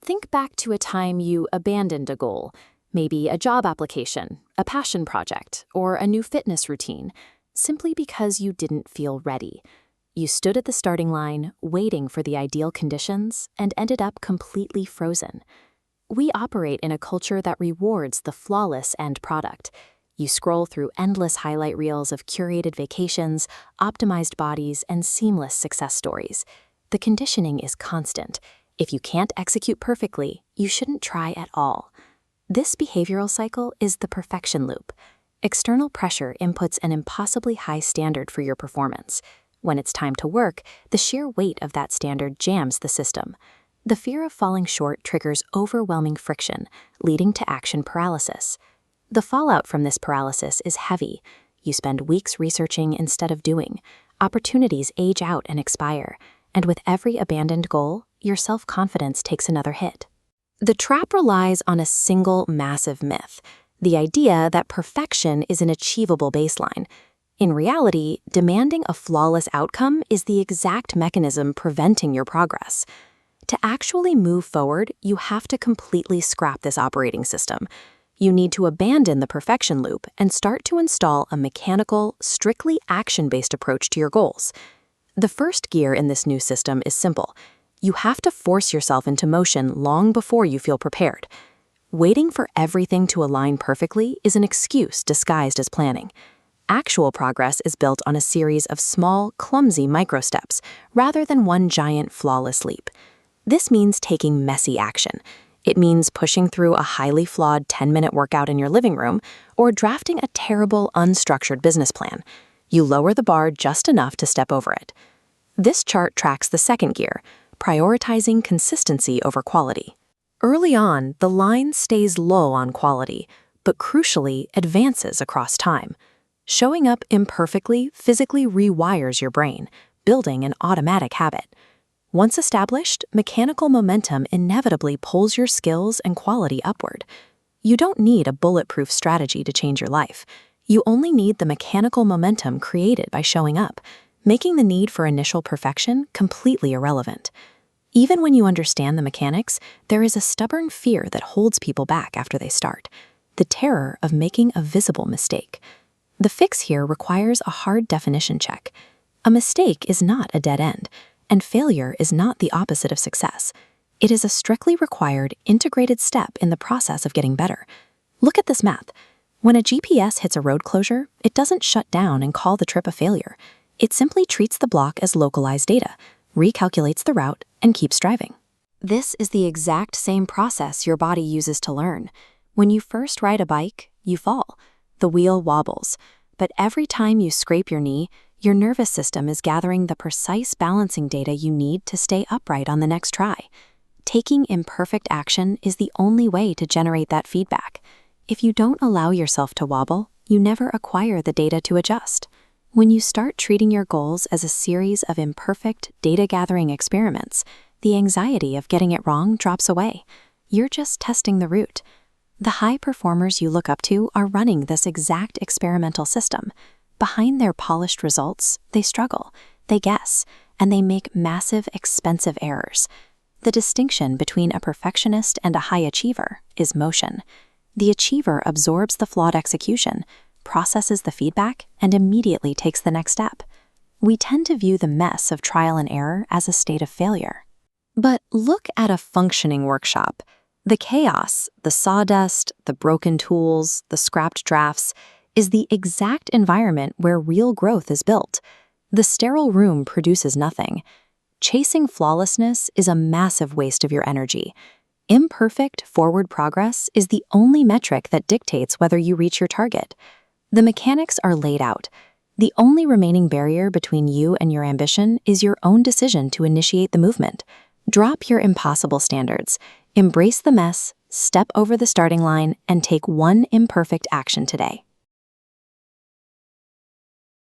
Think back to a time you abandoned a goal, maybe a job application, a passion project, or a new fitness routine, simply because you didn't feel ready. You stood at the starting line, waiting for the ideal conditions, and ended up completely frozen. We operate in a culture that rewards the flawless end product. You scroll through endless highlight reels of curated vacations, optimized bodies, and seamless success stories. The conditioning is constant. If you can't execute perfectly, you shouldn't try at all. This behavioral cycle is the perfection loop. External pressure inputs an impossibly high standard for your performance. When it's time to work, the sheer weight of that standard jams the system. The fear of falling short triggers overwhelming friction, leading to action paralysis. The fallout from this paralysis is heavy. You spend weeks researching instead of doing. Opportunities age out and expire. And with every abandoned goal, your self-confidence takes another hit. The trap relies on a single massive myth, the idea that perfection is an achievable baseline. In reality, demanding a flawless outcome is the exact mechanism preventing your progress. To actually move forward, you have to completely scrap this operating system. You need to abandon the perfection loop and start to install a mechanical, strictly action-based approach to your goals. The first gear in this new system is simple. You have to force yourself into motion long before you feel prepared. Waiting for everything to align perfectly is an excuse disguised as planning. Actual progress is built on a series of small, clumsy micro-steps rather than one giant, flawless leap. This means taking messy action. It means pushing through a highly flawed 10-minute workout in your living room or drafting a terrible, unstructured business plan. You lower the bar just enough to step over it. This chart tracks the second gear, prioritizing consistency over quality. Early on, the line stays low on quality, but crucially advances across time. Showing up imperfectly physically rewires your brain, building an automatic habit. Once established, mechanical momentum inevitably pulls your skills and quality upward. You don't need a bulletproof strategy to change your life. You only need the mechanical momentum created by showing up, making the need for initial perfection completely irrelevant. Even when you understand the mechanics, there is a stubborn fear that holds people back after they start, the terror of making a visible mistake. The fix here requires a hard definition check. A mistake is not a dead end, and failure is not the opposite of success. It is a strictly required, integrated step in the process of getting better. Look at this math. When a GPS hits a road closure, it doesn't shut down and call the trip a failure. It simply treats the block as localized data, recalculates the route, and keeps driving. This is the exact same process your body uses to learn. When you first ride a bike, you fall. The wheel wobbles. But every time you scrape your knee, your nervous system is gathering the precise balancing data you need to stay upright on the next try. Taking imperfect action is the only way to generate that feedback. If you don't allow yourself to wobble, you never acquire the data to adjust. When you start treating your goals as a series of imperfect, data-gathering experiments, the anxiety of getting it wrong drops away. You're just testing the route. The high performers you look up to are running this exact experimental system. Behind their polished results, they struggle, they guess, and they make massive, expensive errors. The distinction between a perfectionist and a high achiever is motion. The achiever absorbs the flawed execution, processes the feedback, and immediately takes the next step. We tend to view the mess of trial and error as a state of failure. But look at a functioning workshop. The chaos, the sawdust, the broken tools, the scrapped drafts, is the exact environment where real growth is built. The sterile room produces nothing. Chasing flawlessness is a massive waste of your energy. Imperfect forward progress is the only metric that dictates whether you reach your target. The mechanics are laid out. The only remaining barrier between you and your ambition is your own decision to initiate the movement. Drop your impossible standards. Embrace the mess, step over the starting line, and take one imperfect action today.